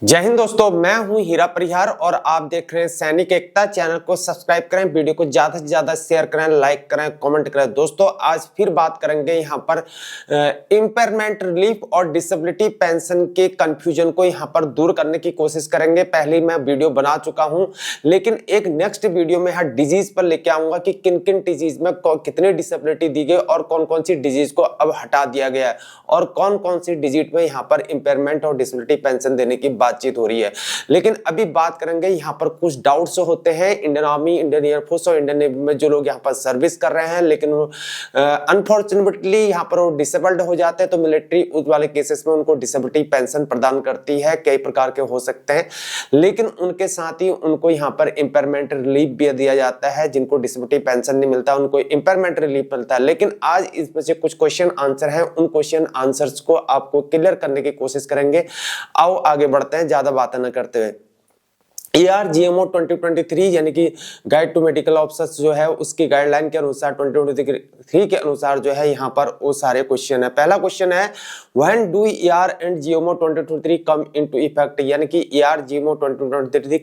जय हिंद दोस्तों, मैं हूं हीरा परिहार और आप देख रहे हैं सैनिक एकता। चैनल को सब्सक्राइब करें, वीडियो को ज्यादा से ज्यादा शेयर करें, लाइक करें, कमेंट करें। दोस्तों आज फिर बात करेंगे यहां पर इम्पेयरमेंट रिलीफ और डिसेबिलिटी पेंशन के कंफ्यूजन को यहां पर दूर करने की कोशिश करेंगे। पहले मैं वीडियो बना चुका हूं, लेकिन एक नेक्स्ट वीडियो में हर डिजीज पर लेके आऊंगा कि किन किन डिजीज में कितनी डिसेबिलिटी दी गई और कौन कौन सी डिजीज को अब हटा दिया गया है और कौन कौन सी डिजीज में यहां पर इम्पेयरमेंट और डिसेबिलिटी पेंशन देने की बातचीत हो रही है। लेकिन अभी बात करेंगे यहाँ पर कुछ डाउट्स होते हैं इंडियन आर्मी, इंडियन एयरफोर्स और इंडियन नेवी में जो लोग यहाँ पर सर्विस कर रहे हैं, लेकिन अनफॉर्चुनेटली यहाँ पर वो डिसेबल्ड हो जाते हैं, तो मिलिट्री उस वाले केसेस में उनको डिसेबिलिटी पेंशन प्रदान करती है। कई प्रकार के हो सकते हैं, लेकिन उनके साथ ही उनको यहाँ पर इम्पेयरमेंट रिलीफ भी दिया जाता है। जिनको डिसेबिलिटी पेंशन नहीं मिलता उनको इम्पेयरमेंट रिलीफ मिलता है। लेकिन आज इसमें से कुछ क्वेश्चन आंसर हैं, उन क्वेश्चन आंसर्स को आपको क्लियर करने की कोशिश करेंगे। आओ आगे बढ़ते हैं ज्यादा बातें न करते हुए। ARGMO 2023 यानी कि गाइड टू मेडिकल ऑफिसर्स जो है उसकी गाइडलाइन के अनुसार 2023 के अनुसार जो है यहाँ पर वो सारे क्वेश्चन है। पहला क्वेश्चन है when do ER and GMO 2023 come into effect, यानी कि ERGMO 2023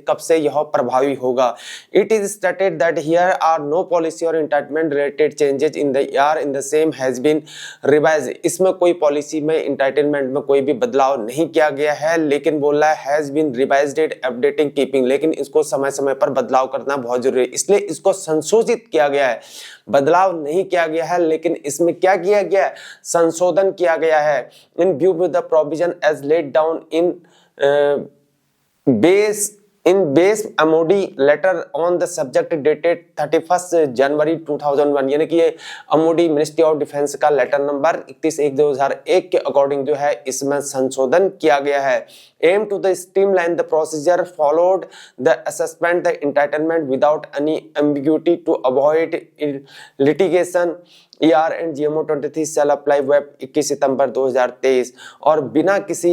कब से यह प्रभावी होगा। It is stated that here are no policy और entitlement related changes in the ER in the same has been revised. इसमें कोई पॉलिसी में इंटाइटलमेंट में कोई भी बदलाव नहीं किया गया है, लेकिन बोल रहा है has been revised updating keeping, लेकिन इसको समय समय पर बदलाव करना बहुत जरूरी है, इसलिए इसको संशोधित किया गया है। बदलाव नहीं किया गया है, लेकिन इसमें क्या किया गया है, संशोधन किया गया है। In view with the provision as laid down in base MOD letter on the subject dated 31 January 2001, यानी कि ये MOD मिनिस्ट्री ऑफ डिफेंस का लेटर नंबर 31/1/2001 के अकॉर्डिंग जो है इसमें संशोधन किया गया है। Aim to the streamline the procedure followed the assessment the entitlement without any ambiguity to avoid litigation. ER and GMO 23 shall apply web 21 September 2023, और बिना किसी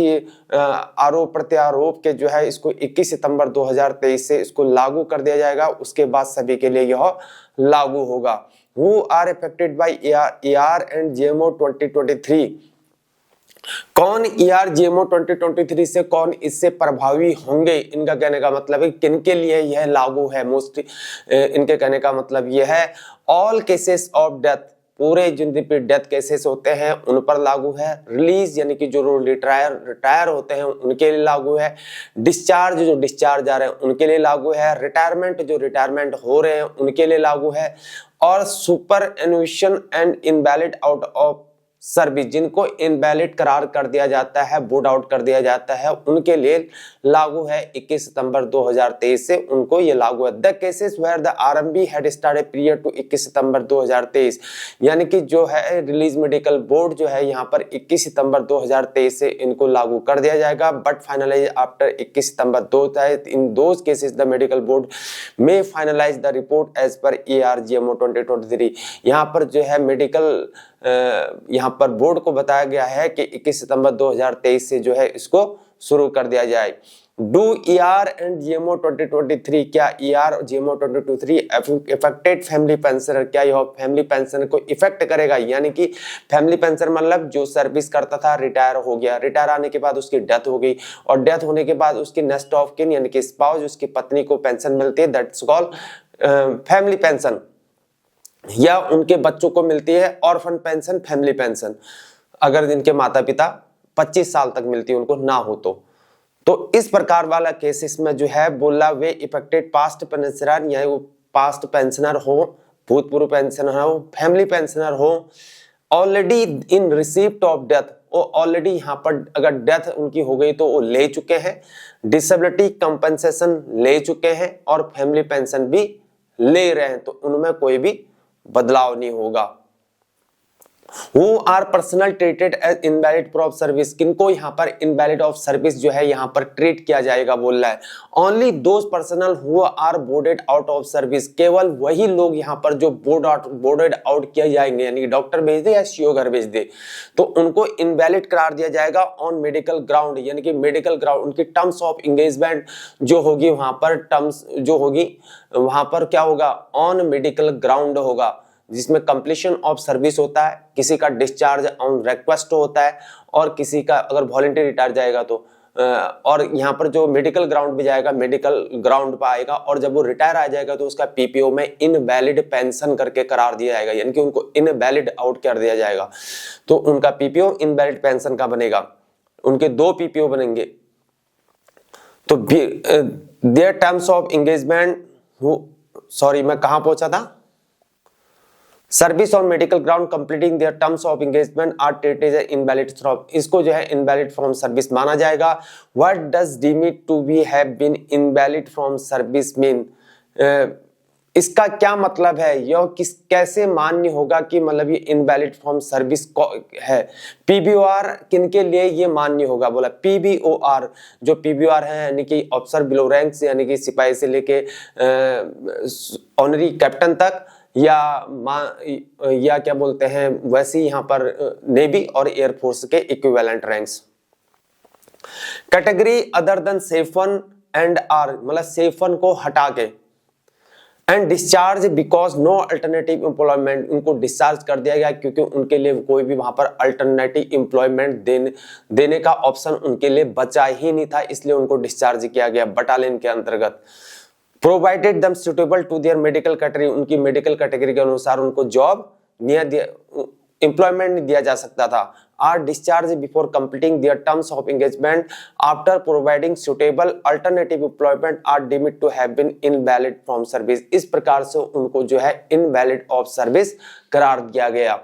आरोप प्रत्यारोप के जो है इसको 21 सितंबर 2023 से इसको लागू कर दिया जाएगा। उसके बाद सभी के लिए यह लागू होगा। Who are affected by ER and GMO 2023? कौन ERGMO 2023 से कौन इससे प्रभावी होंगे, इनका कहने का मतलब है किनके लिए यह लागू है। मोस्टली इनके कहने का मतलब यह है ऑल केसेस ऑफ डेथ, पूरे जितने भी डेथ केसेस होते हैं उन पर लागू है। रिलीज यानी कि जो रिटायर होते हैं उनके लिए लागू है। डिस्चार्ज जो डिस्चार्ज आ रहे हैं उनके लिए लागू है। रिटायरमेंट जो रिटायरमेंट हो रहे हैं उनके लिए लागू है। और superannuation and invalid out of service, जिनको इनवैलिड करार कर दिया जाता है, बोर्ड आउट कर दिया जाता है, उनके लिए लागू है। 21 सितंबर 2023 से उनको ये लागू है। The cases where the RMB had started period to 21 September 2023, यानी कि जो है रिलीज मेडिकल बोर्ड जो है यहाँ पर 21 सितंबर 2023 से इनको लागू कर दिया जाएगा। But finalize after 21 September 2023 in those cases the medical board में finalize the report as per ERGMO 2023। यहाँ पर जो है मेडिकल यहाँ पर बोर्ड को बताया गया है कि 21 सितंबर 2023 से जो है इसको शुरू कर दिया जाए। डू ER एंड GMO 2023, क्या ER और GMO 2023 इफेक्टेड फैमिली पेंशनर, क्या यह फैमिली पेंशन को इफेक्ट करेगा। यानी कि फैमिली पेंशन मतलब जो सर्विस करता था, रिटायर हो गया, रिटायर आने के बाद उसकी डेथ हो गई, और डेथ होने के बाद उसकी नेक्स्ट ऑफ किन यानी कि स्पाउस, उसकी पत्नी को पेंशन मिलती है, दैट्स कॉल्ड फैमिली पेंशन। या उनके बच्चों को मिलती है ऑर्फन पेंशन, फैमिली पेंशन, अगर इनके माता पिता 25 साल तक मिलती है उनको ना हो तो इस प्रकार वाला केसेस में जो है बोला वे इफेक्टेड पास्ट पेंशनर, या वो पास्ट पेंशनर हो, भूतपूर्व पेंशनर हो, फैमिली पेंशनर हो, already in receipt of death, वो ऑलरेडी यहाँ पर अगर डेथ उनकी हो गई तो वो ले चुके हैं, डिसेबिलिटी कंपनसेशन ले चुके हैं और फैमिली पेंशन भी ले रहे हैं, तो उनमें कोई भी बदलाव नहीं होगा। Who are personal treated as invalid of service, किनको यहाँ पर invalid of service जो है यहाँ पर ट्रीट किया जाएगा बोल रहा है। Only those personnel who are boarded out of service, केवल वही लोग यहाँ पर जो boarded out किया जाएंगे, यानी डॉक्टर भेज दे या CO घर भेज दे, तो उनको invalid करार दिया जाएगा on medical ground, यानी कि medical ground उनकी terms of engagement जो होगी वहां पर टर्म्स जो होगी वहां पर क्या होगा, ऑन मेडिकल ग्राउंड होगा, जिसमें कंप्लीशन ऑफ सर्विस होता है, किसी का डिस्चार्ज ऑन रिक्वेस्ट होता है, और किसी का अगर वॉलंटरी रिटायर जाएगा तो और यहाँ पर जो मेडिकल ग्राउंड पे जाएगा मेडिकल ग्राउंड पे आएगा, और जब वो रिटायर आ जाएगा तो उसका पीपीओ में इनवैलिड पेंशन करके करार दिया जाएगा, यानी कि उनको इनवैलिड आउट कर दिया जाएगा। तो उनका पीपीओ इनवैलिड पेंशन का बनेगा, उनके 2 पीपीओ बनेंगे। तो their terms of engagement, sorry मैं कहां पहुंचा था, service on medical ground completing their terms of engagement are treated as invalid from, इसको जो है इनवैलिड फ्रॉम सर्विस माना जाएगा। What does deem it to be have been invalid from service mean, इसका क्या मतलब है, यह कैसे मान्य होगा कि मतलब ये इनवैलिड फ्रॉम सर्विस है। पीबीओआर किनके लिए ये मान्य होगा, बोला पीबीओआर, जो पीबीओआर है यानी कि ऑफिसर बिलो रैंक्स, यानी कि सिपाही से लेके ऑनरी कैप्टन तक, या क्या बोलते हैं वैसे यहाँ पर नेवी और एयरफोर्स के equivalent ranks. Category other than सेफन एंड आर, मतलब सेफन को हटा के, and discharge because no alternative employment, उनको डिस्चार्ज कर दिया गया क्योंकि उनके लिए कोई भी वहां पर अल्टरनेटिव एम्प्लॉयमेंट देने का ऑप्शन उनके लिए बचा ही नहीं था, इसलिए उनको डिस्चार्ज किया गया बटालियन के अंतर्गत। Provided them suitable to their medical category, उनकी मेडिकल कैटेगरी के अनुसार उनको जॉब एम्प्लॉयमेंट नहीं दिया जा सकता था। Or discharge before completing their terms of engagement after providing suitable alternative employment are deemed to have been invalid from service, इस प्रकार से उनको जो है इनवैलिड ऑफ सर्विस करार दिया गया।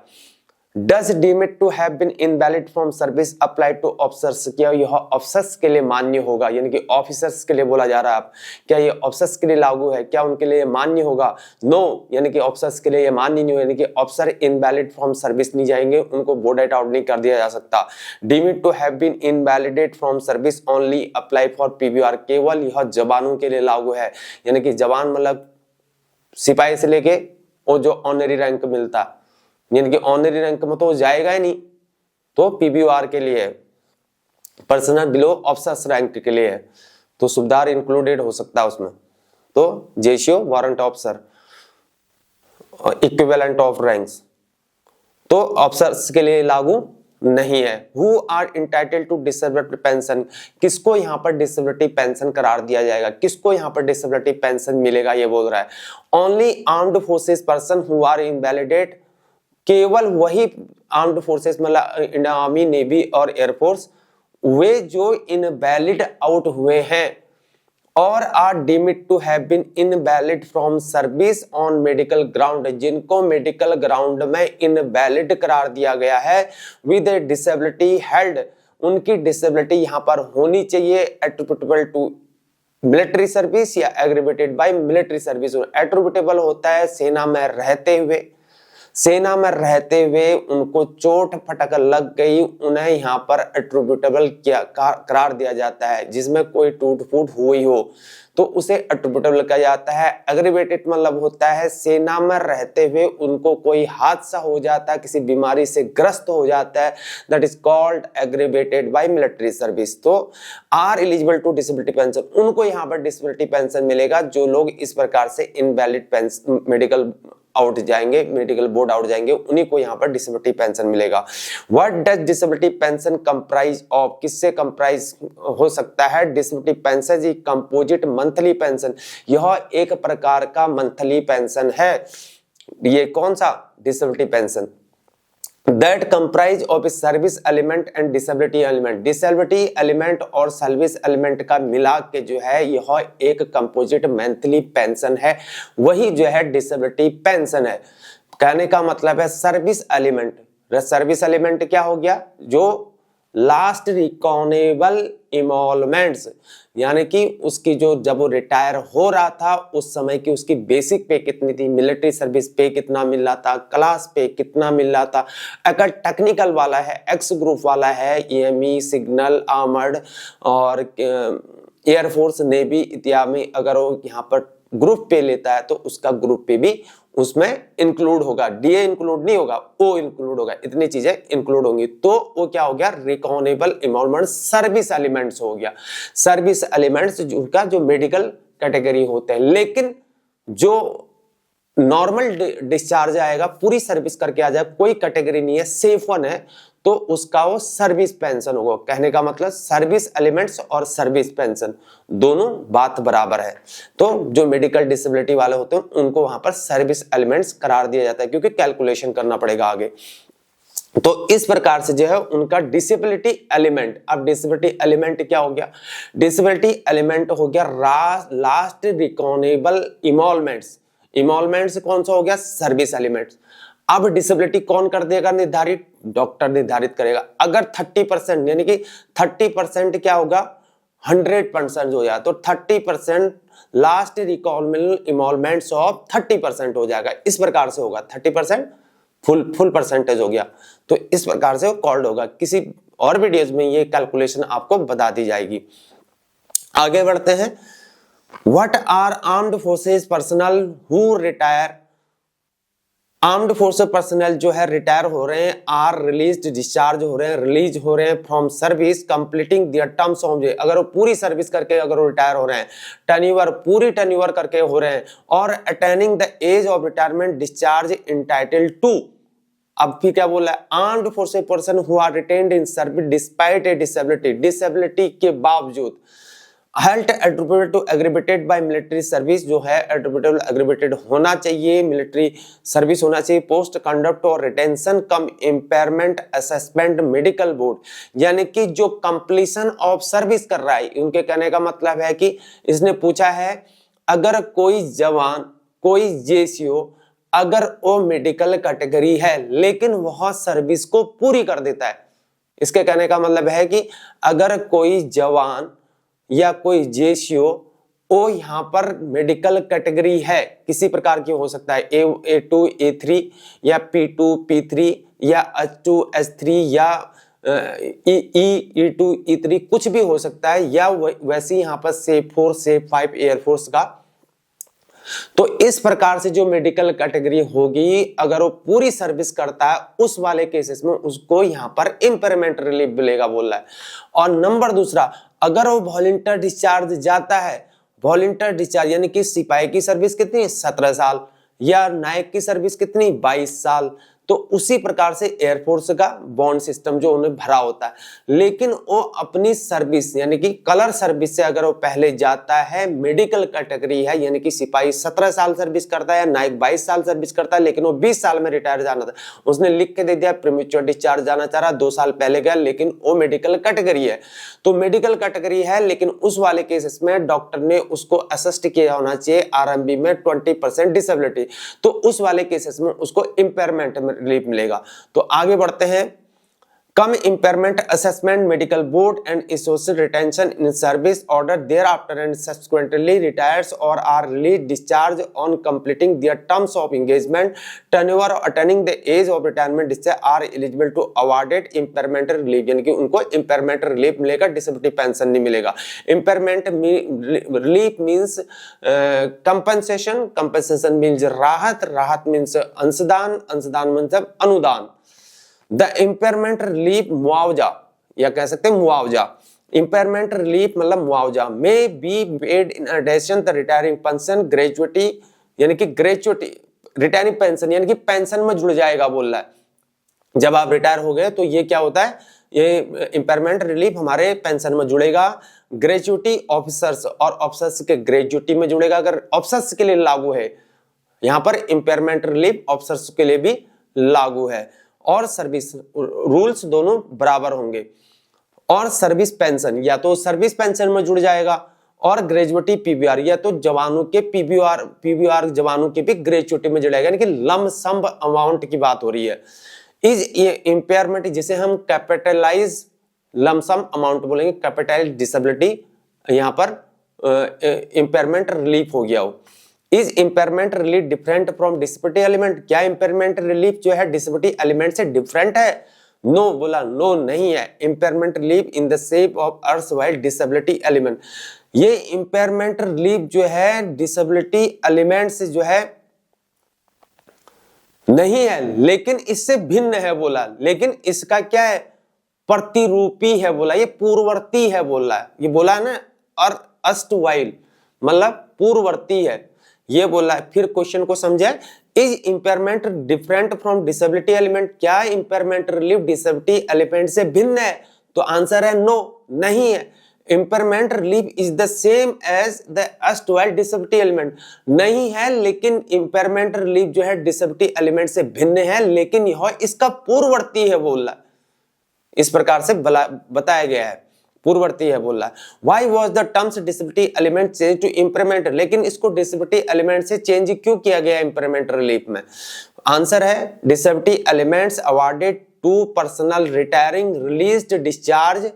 Does deem it to have been invalid from service apply to officers, क्या यह ऑफिसर्स के लिए मान्य होगा, यानी कि ऑफिसर्स के लिए बोला जा रहा है, आप क्या ये ऑफिसर्स के लिए लागू है, क्या उनके लिए मान्य होगा? नो, यानी कि ऑफिसर्स के लिए ये मान्य नहीं हो, यानी कि ऑफिसर इनवैलिड फ्रॉम सर्विस नहीं जाएंगे, उनको बोर्ड आउट नहीं कर दिया जा सकता। Deem it to have been invalidate from service only apply for PBR, केवल यह जवानों के लिए लागू है, यानी कि जवान मतलब सिपाही से लेके वो जो ऑनरी रैंक मिलता है, यानी कि ऑनरी रैंक में तो जाएगा ही नहीं, तो पीबीओआर के लिए है, पर्सनल बिलो ऑफिसर्स रैंक के लिए है, तो सूबेदार इंक्लूडेड हो सकता है उसमें, तो JCO warrant officer equivalent of ranks, तो ऑफिसर्स के लिए लागू नहीं है। Who are entitled to disability pension, किसको यहाँ पर डिसेबिलिटी पेंशन करार दिया जाएगा, किसको यहाँ पर डिसेबिलिटी पेंशन मिलेगा, ये बोल रहा है। Only armed forces person who are invalidate, केवल वही आर्म्ड फोर्सेस मतलब इंडियन आर्मी, नेवी और एयरफोर्स, वे जो इनवैलिड आउट हुए हैं और are deemed to have been invalid from service on medical ground, जिनको मेडिकल ग्राउंड में इनवैलिड करार दिया गया है विद ए डिसेबिलिटी हेल्ड, उनकी डिसेबिलिटी यहाँ पर होनी चाहिए एट्रिब्यूटेबल टू मिलिट्री सर्विस या aggravated by military service. Attributable होता है सेना में रहते हुए, सेना में रहते हुए उनको चोट फटक लग गई, उन्हें यहाँ पर एट्रिब्यूटेबल करार दिया जाता है, जिसमें कोई टूट फूट हुई हो तो उसे एट्रिब्यूटेबल कहा जाता है। एग्रीवेटेड मतलब होता है सेना में रहते हुए उनको कोई हादसा हो जाता है, किसी बीमारी से ग्रस्त हो जाता है, that is called aggravated by military service. तो are eligible to disability pension, उनको यहाँ पर डिसेबिलिटी पेंशन मिलेगा जो लोग इस प्रकार से इनवैलिड पेंशन मेडिकल आउट जाएंगे, मेडिकल बोर्ड आउट जाएंगे, उन्हीं को यहाँ पर डिसेबिलिटी पेंशन मिलेगा। What does disability pension comprise of, किससे कंप्राइज हो सकता है? डिसेबिलिटी पेंशन जी कंपोजिट मंथली पेंशन, यह एक प्रकार का मंथली पेंशन है। ये कौन सा? Disability pension that comprise of a service element and disability element, disability element और सर्विस एलिमेंट का मिला के जो है यह एक कंपोजिट मंथली पेंशन है, वही जो है डिसेबिलिटी पेंशन है। कहने का मतलब है सर्विस एलिमेंट क्या हो गया? जो लास्ट रिकॉनेबल इमोलमेंट्स, यानी कि उसकी जो जब वो रिटायर हो रहा था उस समय की उसकी बेसिक पे कितनी थी, मिलिट्री सर्विस पे कितना मिल रहा था, क्लास पे कितना मिल रहा था, अगर टेक्निकल वाला है, एक्स ग्रुप वाला है, ईएमई, सिग्नल, आर्मर्ड और एयरफोर्स, नेवी इत्यादि में अगर वो यहाँ पर ग्रुप पे लेता है तो उसका ग्रुप पे भी उसमें इंक्लूड होगा, डीए इंक्लूड नहीं होगा, ओ इंक्लूड होगा, इतनी चीजें इंक्लूड होंगी, तो वो क्या हो गया? रिकॉनेबल इमोलमेंट सर्विस एलिमेंट्स हो गया। सर्विस एलिमेंट्स जिनका जो मेडिकल कैटेगरी होते हैं, लेकिन जो नॉर्मल डिस्चार्ज आएगा, पूरी सर्विस करके आ जाए, कोई कैटेगरी नहीं है, सेफ वन है, तो उसका वो सर्विस पेंशन होगा। कहने का मतलब सर्विस एलिमेंट्स और सर्विस पेंशन दोनों बात बराबर है। तो जो मेडिकल डिसेबिलिटी वाले होते हैं उनको वहां पर सर्विस एलिमेंट्स करार दिया जाता है, क्योंकि कैलकुलेशन करना पड़ेगा आगे। तो इस प्रकार से जो है उनका डिसेबिलिटी एलिमेंट, अब डिसेबिलिटी एलिमेंट क्या हो गया, डिसेबिलिटी एलिमेंट हो गया लास्ट रिकॉनेबल इमोलमेंट्स। इमोलमेंट्स कौन सा हो गया, सर्विस एलिमेंट्स। अब डिसेबिलिटी कौन कर देगा निर्धारित, डॉक्टर निर्धारित करेगा। अगर 30% यानी कि 30% क्या होगा, 100% हो जाए तो 30% लास्ट रिकॉनेबल इमोलमेंट्स ऑफ 30% हो जाएगा। इस प्रकार से होगा 30% फुल परसेंटेज हो गया। तो इस प्रकार से वो कॉल्ड होगा। किसी और वीडियोज में ये कैलकुलेशन आपको बता दी जाएगी। आगे बढ़ते हैं। What are armed forces personnel who retire, armed forces personnel जो है रिटायर हो रहे हैं, आर रिलीज डिस्चार्ज हो रहे हैं, रिलीज हो रहे हैं from service completing their terms of, अगर वो पूरी सर्विस करके अगर वो रिटायर हो रहे हैं, टर्न्यूवर पूरी टर्न्यूवर करके हो रहे हैं, और attaining the age of retirement discharge entitled to. अब फिर क्या बोला है, armed forces person who are retained in service despite a disability, disability के बावजूद, health attributed to aggravated by military service, जो है एट्रिब्यूटेबल एग्रीबेटेड होना चाहिए, मिलिट्री सर्विस होना चाहिए, पोस्ट कंडक्ट और रिटेंशन कम इम्पेयरमेंट असेसमेंट मेडिकल बोर्ड, यानी कि जो कंप्लीशन ऑफ सर्विस कर रहा है। उनके कहने का मतलब है कि इसने पूछा है अगर कोई जवान, कोई जेसीओ, अगर वो मेडिकल कैटेगरी है लेकिन वह सर्विस को पूरी कर देता है, इसके कहने का मतलब है कि अगर कोई जवान या कोई जेसीओ वो यहाँ पर मेडिकल कैटेगरी है, किसी प्रकार की हो सकता है, A2 A3 या P2 P3 या H2 H3 या E2 E3 कुछ भी हो सकता है, या वैसे यहाँ पर सेफ 4 सेफ 5 एयरफोर्स का। तो इस प्रकार से जो मेडिकल कैटेगरी होगी, अगर वो पूरी सर्विस करता है, उस वाले केसेस में उसको यहाँ पर इम्पेयरमेंट रिलीफ मिलेगा बोल रहा है। और नंबर दूसरा, अगर वो वॉलंटियर डिस्चार्ज जाता है, वॉलंटियर डिस्चार्ज यानी कि सिपाही की सर्विस कितनी, 17 साल, या नायक की सर्विस कितनी, 22 साल, तो उसी प्रकार से एयरफोर्स का बॉन्ड सिस्टम जो उन्हें भरा होता है। लेकिन वो अपनी सर्विस यानी कि कलर सर्विस से अगर वो पहले जाता है, मेडिकल कैटेगरी है, यानी कि सिपाही 17 साल सर्विस करता है, नायक 22 साल सर्विस करता है, लेकिन वो 20 साल में रिटायर जाना था, उसने लिख के दे दिया प्रीमेच्योर डिस्चार्ज जाना चाह रहा, 2 साल पहले गया, लेकिन वो मेडिकल कैटेगरी है। तो मेडिकल कैटेगरी है, लेकिन उस वाले केसेस में डॉक्टर ने उसको असिस्ट किया होना चाहिए आरएमबी में 20% डिसेबिलिटी, तो उस वाले केसेस में उसको इम्पेयरमेंट रिलीफ मिलेगा। तो आगे बढ़ते हैं। Come impairment assessment medical board and associated retention in service order thereafter and subsequently retires और are release discharge on completing their terms of engagement turnover attaining the age of retirement discharge are eligible to awarded impairment relief, यानी कि उनको impairment relief मिलेगा, disability pension नहीं मिलेगा। Impairment relief means compensation, compensation means राहत, राहत means अंशदान, अंशदान मतलब अनुदान। द इम्पेयरमेंट रिलीफ मुआवजा, या कह सकते हैं मुआवजा, इम्पेयरमेंट रिलीफ मतलब मुआवजा, may be paid in addition the retiring pension gratuity, यानी कि ग्रेजुएटी रिटायरिंग पेंशन यानी कि पेंशन में जुड़ जाएगा बोल रहा है। जब आप रिटायर हो गए तो ये क्या होता है, ये इम्पेयरमेंट रिलीफ हमारे पेंशन में जुड़ेगा। ग्रेजुएटी ऑफिसर्स, और ऑफिसर्स के ग्रेजुएटी में जुड़ेगा, अगर ऑफिसर्स के लिए लागू है यहाँ पर इम्पेयरमेंट रिलीफ, ऑफिसर्स के लिए भी लागू है। और सर्विस रूल्स दोनों बराबर होंगे। और सर्विस पेंशन या तो सर्विस पेंशन में जुड़ जाएगा, और ग्रेजुएटी पीबीआर या तो जवानों के पीबीआर जवानों के भी ग्रेजुएटी में जुड़ेगा, यानी कि लम सम अमाउंट की बात हो रही है। इस ये इम्पेयरमेंट जिसे हम कैपिटलाइज लमसम अमाउंट बोलेंगे, कैपिटल डिसेबिलिटी यहाँ पर इम्पेयरमेंट रिलीफ हो गया हो। Is impairment relief different from disability element, क्या इम्पेयरमेंट रिलीफ जो है डिसेबिलिटी एलिमेंट से डिफरेंट है? नो बोला, नो नहीं है। Impairment relief in the shape of erstwhile disability element, ये इम्पेयरमेंट रिलीफ जो है डिसेबिलिटी एलिमेंट से जो है नहीं है, लेकिन इससे भिन्न है बोला। लेकिन इसका क्या है, प्रतिरूपी है बोला, ये पूर्ववर्ती है बोला है, ये बोला है ना, और अष्टवाइल मतलब पूर्ववर्ती है। ये बोला है। फिर क्वेश्चन को समझे, is impairment different from disability element, क्या इम्पेयरमेंट रिलीफ डिसेबिलिटी एलिमेंट से भिन्न है? तो आंसर है नो, नहीं है। Impairment relief is the same as the erstwhile disability element, नहीं है, लेकिन इम्पेयरमेंट रिलीफ जो है डिसेबिलिटी एलिमेंट से भिन्न है, लेकिन यह इसका पूर्ववर्ती है बोल रहा, इस प्रकार से बताया गया है, पूर्ववर्ती है बोल रहा है। Why was the terms disability element changed to impairment? लेकिन इसको disability element से चेंज क्यों किया गया impairment relief में? आंसर है disability elements awarded to personnel retiring, released, discharged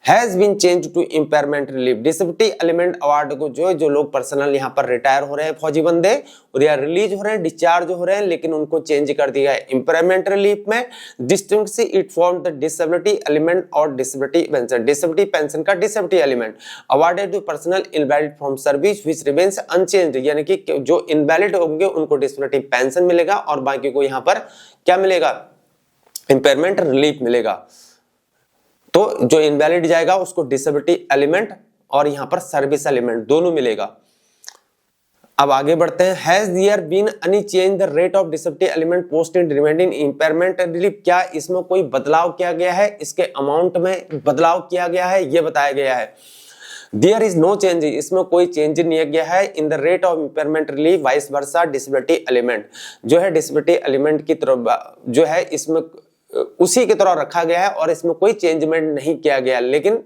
has been changed to impairment relief। disability element award को जो लोग पर्सनल यहाँ पर रिटायर हो रहे हैं फौजी बंदे और या रिलीज हो रहे हैं, डिस्चार्ज हो रहे हैं, लेकिन उनको चेंज कर दिया है इम्पेयरमेंट रिलीफ में। Distinctly it form the disability element और डिसेबिलिटी पेंशन, डिसेबिलिटी पेंशन का disability element awarded to personnel invalid from service which remains unchanged, यानी कि जो इनवैलिड होंगे उनको डिसेबिलिटी पेंशन मिलेगा और बाकी को यहाँ पर क्या मिलेगा? इम्पेयरमेंट रिलीफ मिलेगा। तो जो इनवैलिड जाएगा उसको डिसेबिलिटी एलिमेंट और यहां पर सर्विस एलिमेंट दोनों मिलेगा। अब आगे बढ़ते हैं। Has there been any change the rate of disability element post in remaining impairment relief, क्या इसमें कोई बदलाव किया गया है? इसके अमाउंट में बदलाव किया गया है, ये बताया गया है। देयर इज नो चेंज, इसमें कोई चेंज नहीं किया है। In the rate of impairment relief vice versa disability element, जो है डिसेबिलिटी एलिमेंट की तरफ जो है इसमें उसी की तरह रखा गया है और इसमें कोई चेंजमेंट नहीं किया गया, लेकिन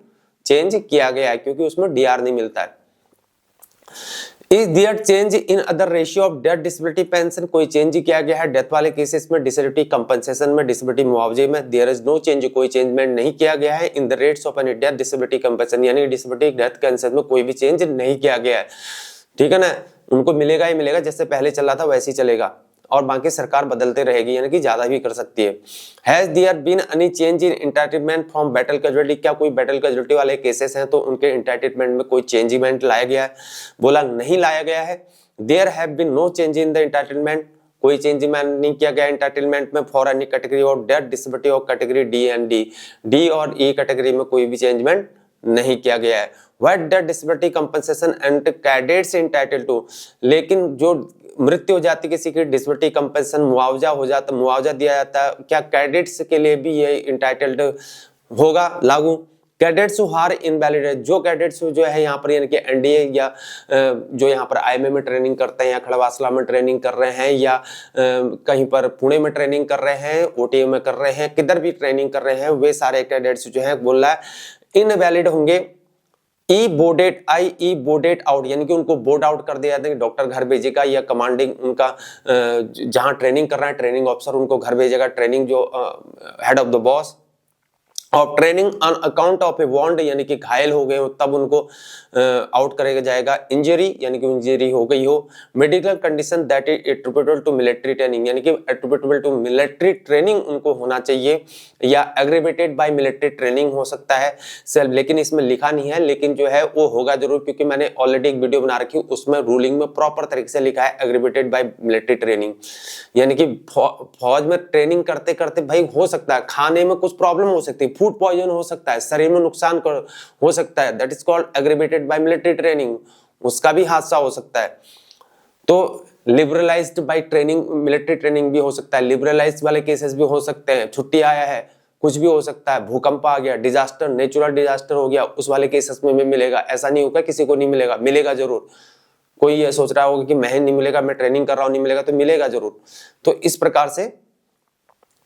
चेंज किया गया है क्योंकि उसमें डीआर नहीं मिलता है। Is there change in other ratio of death disability pension, कोई चेंज किया गया है डेथ वाले केसेस में, डिसेबिलिटी कंपनसेशन में, डिसेबिलिटी मुआवजे में? देयर इज नो चेंज, कोई चेंजमेंट नहीं किया गया है। In the rates of any death disability compensation, यानी डिसेबिलिटी डेथ कंसेशन में कोई भी चेंज नहीं किया गया है, ठीक है ना। उनको मिलेगा ही मिलेगा, जैसे पहले चला था वैसे ही चलेगा और बाकी सरकार बदलते रहेगी, यानी कि ज्यादा भी कर सकती है। Has there been any change in entitlement from battle casualty, क्या कोई बैटल कैजुअलिटी वाले केसेस हैं तो उनके एंटाइटलमेंट में कोई चेंजमेंट लाया गया है? बोला नहीं लाया गया है। There have been no change in the entitlement, कोई चेंजमेंट नहीं किया गया एंटाइटलमेंट में for any category of death disability of category D and D, D और ई कैटेगरी में कोई भी चेंजमेंट नहीं किया गया है। What the disability compensation and cadets entitle to, लेकिन जो मृत्यु हो जाती किसी की, डिसेबिलिटी कंपनसेशन मुआवजा हो जाता, मुआवजा दिया जाता है, क्या कैडेट्स के लिए भी ये इंटाइटल्ड होगा लागू? कैडेट्स हार इनवैलिड है, जो कैडेट्स जो है यहाँ पर यानी कि एनडीए या जो यहाँ पर आईएमए में ट्रेनिंग करते हैं या खड़वासला में ट्रेनिंग कर रहे हैं या कहीं पर पुणे में ट्रेनिंग कर रहे हैं, ओटीए में कर रहे हैं, किधर भी ट्रेनिंग कर रहे हैं, वे सारे कैडेट्स जो है बोल रहा है इनवैलिड होंगे। ई बोडेड आउट, यानी कि उनको बोर्ड आउट कर दिया जाता है, डॉक्टर घर भेजेगा या कमांडिंग उनका जहां ट्रेनिंग कर रहा है ट्रेनिंग ऑफिसर उनको घर भेजेगा, ट्रेनिंग जो हेड ऑफ द बॉस और ट्रेनिंग ऑन अकाउंट ऑफ ए वॉन्ड, यानी कि घायल हो गए हो तब उनको आउट करेगा जाएगा। इंजरी, यानी कि इंजरी हो गई हो। Medical condition that is attributable to military training, यानी कि एट्रिब्यूटेबल टू मिलिट्री ट्रेनिंग उनको होना चाहिए या एग्रीवेटेड बाय मिलिट्री ट्रेनिंग हो सकता है सेल्फ, लेकिन इसमें लिखा नहीं है, लेकिन जो है वो होगा जरूर क्योंकि मैंने ऑलरेडी एक वीडियो बना रखी उसमें रूलिंग में प्रॉपर तरीके से लिखा है एग्रीवेटेड बाय मिलिट्री ट्रेनिंग, यानी कि फौज में ट्रेनिंग करते करते भाई हो सकता है खाने में कुछ प्रॉब्लम हो सकती है, फूड पॉइजन हो सकता है, शरीर में नुकसान हो सकता है, that is called aggravated by military training, उसका भी हादसा हो सकता है। तो liberalised by training military training भी हो सकता है, लिबरलाइज्ड वाले केसेस भी हो सकते हैं, छुट्टी आया है कुछ भी हो सकता है, भूकंप आ गया, डिजास्टर नेचुरल डिजास्टर हो गया, उस वाले केसेस में भी मिलेगा। ऐसा नहीं होगा किसी को नहीं मिलेगा, मिलेगा जरूर। कोई ये सोच रहा होगा कि मैं नहीं मिलेगा, मैं ट्रेनिंग कर रहा हूं नहीं मिलेगा, तो मिलेगा जरूर। तो इस प्रकार से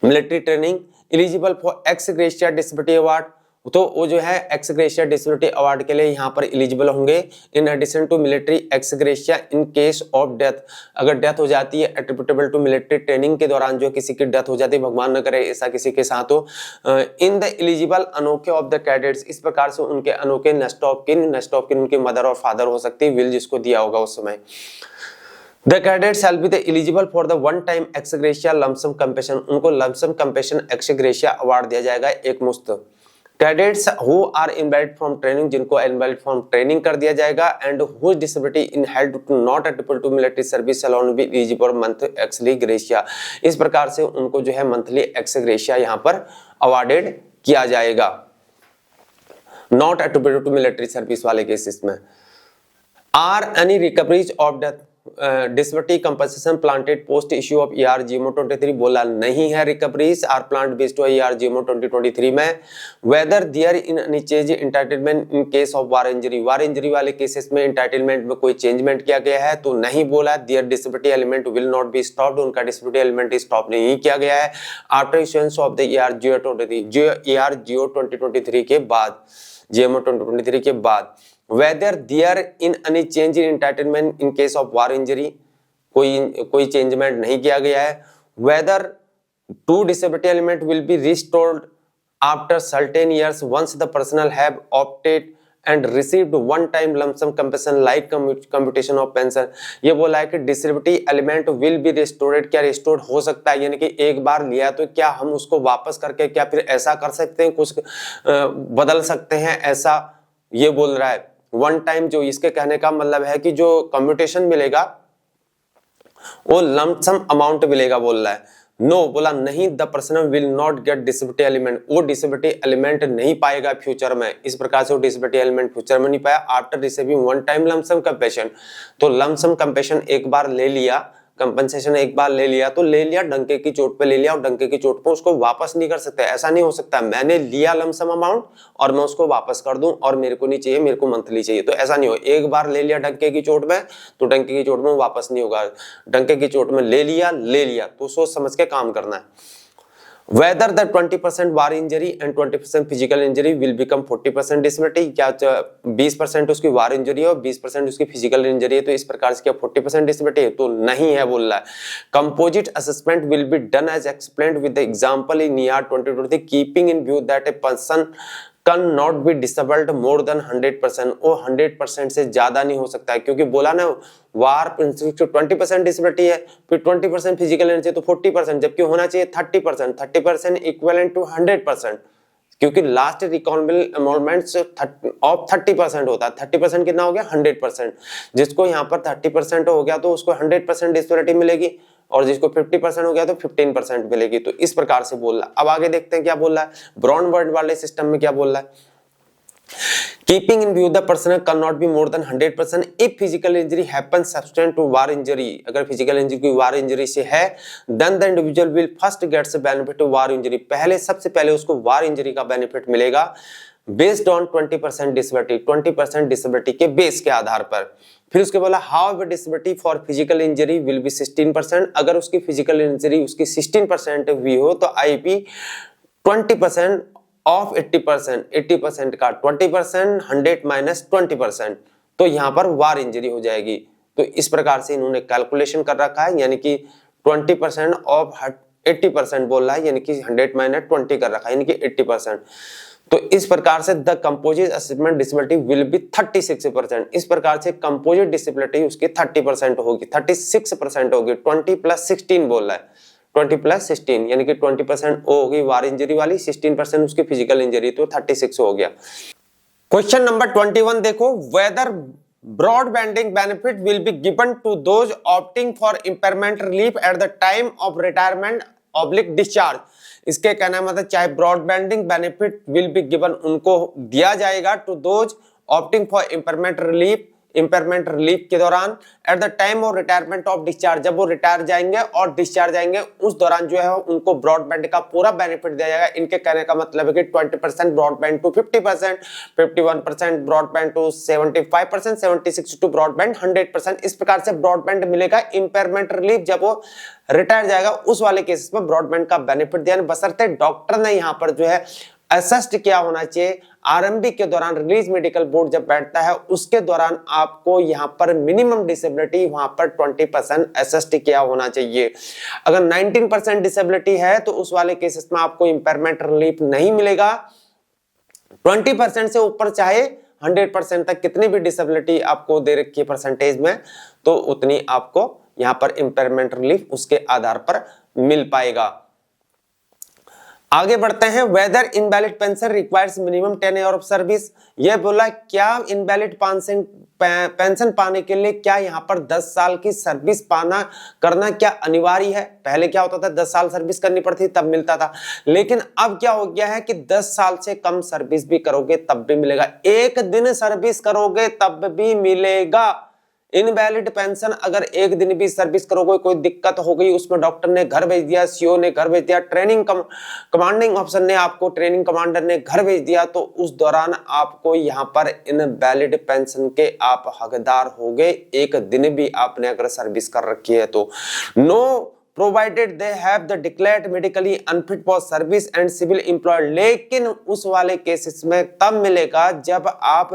military training eligible for x gratia disability award, तो वो जो है एक्स ग्रेशिया डिसेबिलिटी अवार्ड के लिए यहाँ पर एलिजिबल होंगे। In addition to military ex gratia in case of death, अगर डेथ हो जाती है एट्रिब्यूटेबल टू मिलिट्री ट्रेनिंग के दौरान जो किसी की डेथ हो जाती है, भगवान न करे ऐसा किसी के साथ हो, इन द एलिजिबल अनोखे ऑफ द कैडेट्स, इस प्रकार से उनके अनोखे नेक्स्ट ऑफ किन उनके मदर और फादर हो सकती है, विल जिसको दिया होगा उस समय। The cadets shall be the eligible for the one time ex gratia lump sum compensation, उनको lump sum compensation ex gratia award दिया जाएगा एक मुश्त। Cadets who are invalid from training, जिनको invalid from training कर दिया जाएगा, and whose disability in held to not attributable to military service shall only be eligible for month ex gratia, इस प्रकार से उनको जो है monthly ex gratia यहाँ पर awarded किया जाएगा not attributable to military service वाले केसेस में। Are any recoveries of the disability compensation planted post issue of ER GMO 23 बोला नहीं है recoveries are plant based ER GMO 2023 में। Whether there in any change entitlement in case of war injury वाले cases में entitlement में कोई changement किया गया है तो नहीं बोला। There disability element will not be stopped, उनका डिसेबिलिटी एलिमेंट स्टॉप नहीं किया गया है after issuance of the ER GO 2023 के बाद, GMO 2023 के बाद। whether there in any change in entitlement in case of war injury, कोई चेंजमेंट नहीं किया गया है। whether two disability element will be restored after certain years once the personnel have opted and received one time lump sum compensation like computation of pension। ये बोला है कि disability element will be restored, क्या restored हो सकता है, यानी कि एक बार लिया तो क्या हम उसको वापस करके क्या फिर ऐसा कर सकते हैं, कुछ बदल सकते हैं, ऐसा ये बोल रहा है। वन टाइम जो इसके कहने का मतलब है कि जो कम्यूटेशन मिलेगा वो लंप सम अमाउंट मिलेगा बोल रहा है। नो बोला नहीं, the person will not gate disability element, वो डिसेबिलिटी एलिमेंट नहीं पाएगा फ्यूचर में। इस प्रकार से वो डिसेबिलिटी एलिमेंट फ्यूचर में नहीं पाया after receiving one time lump sum compensation. तो लंप सम कंपेशन एक बार ले लिया, कंपनसेशन एक बार ले लिया तो ले लिया, डंके की चोट पे ले लिया और डंके की चोट पे उसको वापस नहीं कर सकते। ऐसा नहीं हो सकता मैंने लिया लमसम अमाउंट और मैं उसको वापस कर दूं और मेरे को नहीं चाहिए, मेरे को मंथली चाहिए, तो ऐसा नहीं हो। एक बार ले लिया डंके की चोट में तो डंके की चोट में वापस नहीं होगा। डंके की चोट में ले लिया तो सोच समझ के काम करना है। Whether the 20% war injury and 20% physical injury will become 40% disability, क्या 20% उसकी वार इंजरी है और 20% उसकी फिजिकल इंजरी है तो इस प्रकार से क्या 40% डिसेबिलिटी है, तो नहीं है बोल रहा है। Composite assessment will be done as explained with the example in ER 2023 keeping in view that a person can not be disabled more than 100%, वो 100% से ज्यादा नहीं हो सकता है, क्योंकि बोला ना वार 20% डिसेबिलिटी है, फिर 20% फिजिकल एनर्जी तो 40%, जबकि होना चाहिए 30%, 30% इक्विवेलेंट टू 100%, क्योंकि लास्ट रिकॉर्डेबल एमोलमेंट्स ऑफ 30% होता है। 30% कितना हो गया 100%, जिसको यहाँ पर 30% हो गया तो उसको 100% डिसेबिलिटी मिलेगी और जिसको 50% हो गया तो 15% मिलेगी। तो इस प्रकार से बोल रहा है। अब आगे देखते हैं क्या बोल रहा है ब्राउन वर्ड वाले सिस्टम में क्या बोल रहा है। Keeping in view the person cannot be more than 100% if physical injury happens subsequent to war injury, अगर physical injury कोई war injury से है then the individual will first gets the benefit of war injury, पहले सबसे पहले उसको war injury का benefit मिलेगा based on 20% disability, 20% disability के बेस के आधार पर। फिर उसके बोला how disability for physical injury will be 16%, अगर उसकी फिजिकल इंजरी उसकी 16% हुई हो तो आईपी 20% ऑफ 80%, 80% का 20%, 100 माइनस 20%, तो यहां पर वार इंजरी हो जाएगी। तो इस प्रकार से इन्होंने कैलकुलेशन कर रखा है, यानी कि 20% ऑफ 80% बोल रहा है, यानी कि 100 माइनस 20 कर रखा है, यानी कि 80%। तो इस प्रकार से the composite assessment disability will be 36%, इस प्रकार से कंपोजिट डिसेबिलिटी उसकी 30% होगी, 36% होगी। 20 प्लस 16 बोल रहा है, 20 प्लस 16 यानी कि 20% वो होगी वार इंजरी वाली, 16% उसकी फिजिकल इंजरी, तो 36 हो गया। क्वेश्चन नंबर 21 देखो, whether broad banding benefit will be given to those opting for impairment relief at the time of retirement oblique discharge. इसके कहना मतलब चाहे broad banding benefit will be given उनको दिया जाएगा to those opting for impairment relief के दौरान at the time of retirement of discharge, जब वो रिटायर जाएंगे और डिस्चार्ज जाएंगे उस दौरान जो है उनको ब्रॉडबैंड का पूरा बेनिफिट दिया जाएगा। इनके कहने का मतलब है कि 20% broadband to 50%, 51% broadband to 75%, 76 to broadband 100%। इस प्रकार से ब्रॉडबैंड मिलेगा इम्पेयरमेंट रिलीफ जब वो रिटायर जाएगा उस वाले केसेस में ब्रॉडबैंड का बेनिफिट दिया, बशर्ते डॉक्टर ने यहाँ पर जो है असिस्ट क्या होना चाहिए, आरएमबी के दौरान रिलीज मेडिकल बोर्ड जब बैठता है उसके दौरान आपको यहां पर मिनिमम डिसेबिलिटी वहां पर 20% असिस्ट क्या होना चाहिए। अगर 19% डिसेबिलिटी है तो उस वाले केसेस में आपको इंपेयरमेंट रिलीफ नहीं मिलेगा। 20% से ऊपर चाहे 100% तक कितनी भी डिसेबिलिटी आपको दे रखी है परसेंटेज में, तो उतनी आपको यहां पर इंपेयरमेंट रिलीफ उसके आधार पर मिल पाएगा। आगे बढ़ते हैं। Whether invalid pension requires minimum 10 year of service. यह बोला क्या इनवैलिड पेंशन पाने के लिए क्या यहाँ पर 10 साल की सर्विस करना क्या अनिवार्य है? पहले क्या होता था 10 साल सर्विस करनी पड़ती तब मिलता था, लेकिन अब क्या हो गया है कि 10 साल से कम सर्विस भी करोगे तब भी मिलेगा, एक दिन सर्विस करोगे तब भी मिलेगा। इनवैलिड पेंशन अगर एक दिन भी सर्विस करोगे, कोई दिक्कत हो गई, उसमें डॉक्टर ने घर भेज दिया, सीओ ने घर भेज दिया, ट्रेनिंग कमांडिंग ऑफिसर ने आपको, ट्रेनिंग कमांडर ने घर भेज दिया, तो उस दौरान आपको यहाँ पर इनवैलिड पेंशन के आप हकदार हो गए, एक दिन भी आपने अगर सर्विस कर रखी है तो। No provided they have the declared medically unfit for service and civil employed. लेकिन उस वाले केसेस में तब मिलेगा जब आप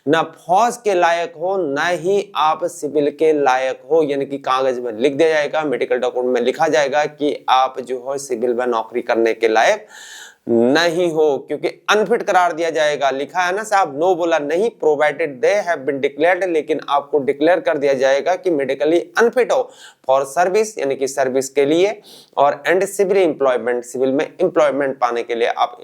न फौज के लायक हो न ही आप सिविल के लायक हो, यानी कि कागज में लिख दिया जाएगा, मेडिकल डॉक्यूमेंट में लिखा जाएगा कि आप जो हो सिविल में नौकरी करने के लायक नहीं हो, क्योंकि अनफिट करार दिया जाएगा। लिखा है ना साहब, नो बोला नहीं, provided they have been declared, लेकिन आपको डिक्लेयर कर दिया जाएगा कि मेडिकली अनफिट हो फॉर सर्विस, यानी कि सर्विस के लिए, और एंड सिविल एम्प्लॉयमेंट, सिविल में एम्प्लॉयमेंट पाने के लिए आप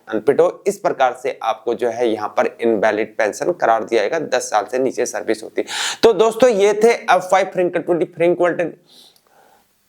अनफिट हो। इस प्रकार से आपको जो है यहाँ पर इनवैलिड पेंशन करार दिया जाएगा, 10 साल से नीचे सर्विस होती। तो दोस्तों ये थे F5 फ्रीक्वेंट।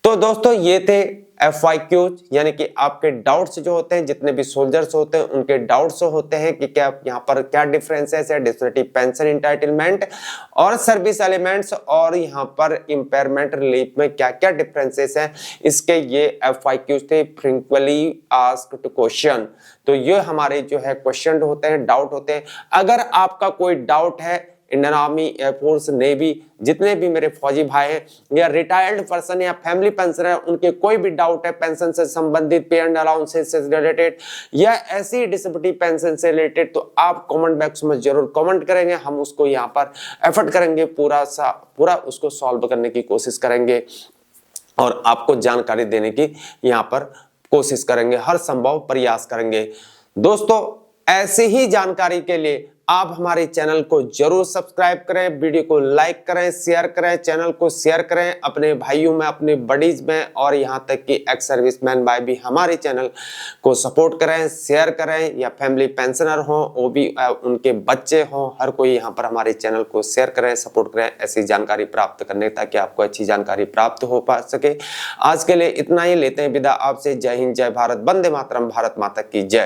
तो दोस्तों ये थे FYQs, यानी कि आपके डाउट्स जो होते हैं, जितने भी सोल्जर्स होते हैं उनके डाउट्स होते हैं कि क्या यहाँ पर क्या डिफरेंसेस है डिस्क्रिप्टिव पेंशन इंटाइटलमेंट और सर्विस एलिमेंट्स, और यहाँ पर इंपेयरमेंट रिलीफ में क्या क्या डिफरेंसेस हैं, इसके ये FYQs थे, फ्रीक्वेंटली आस्क्ड क्वेश्चन। तो ये हमारे जो है क्वेश्चन होते हैं, डाउट होते हैं। अगर आपका कोई डाउट है इंडियन आर्मी, एयरफोर्स, नेवी, जितने भी मेरे फौजी भाई हैं या रिटायर्ड पर्सन या फैमिली पेंशनर है, उनके कोई भी डाउट है पेंशन से संबंधित, पे एंड अलाउंसेस से रिलेटेड या ऐसी डिसेबिलिटी पेंशन से रिलेटेड, तो आप कमेंट बॉक्स में जरूर कमेंट करेंगे, हम उसको यहाँ पर एफर्ट करेंगे, पूरा उसको सॉल्व करने की कोशिश करेंगे और आपको जानकारी देने की यहाँ पर कोशिश करेंगे, हर संभव प्रयास करेंगे। दोस्तों ऐसे ही जानकारी के लिए आप हमारे चैनल को जरूर सब्सक्राइब करें, वीडियो को लाइक करें, शेयर करें, चैनल को शेयर करें अपने भाइयों में, अपने बडीज में, और यहाँ तक कि एक्स सर्विसमैन भाई भी हमारे चैनल को सपोर्ट करें, शेयर करें, या फैमिली पेंशनर हो वो भी, उनके बच्चे हों, हर कोई यहाँ पर हमारे चैनल को शेयर करें, सपोर्ट करें ऐसी जानकारी प्राप्त करने, ताकि आपको अच्छी जानकारी प्राप्त हो पा सके। आज के लिए इतना ही, लेते हैं विदा आपसे। जय हिंद, जय भारत, वंदे मातरम, भारत माता की जय।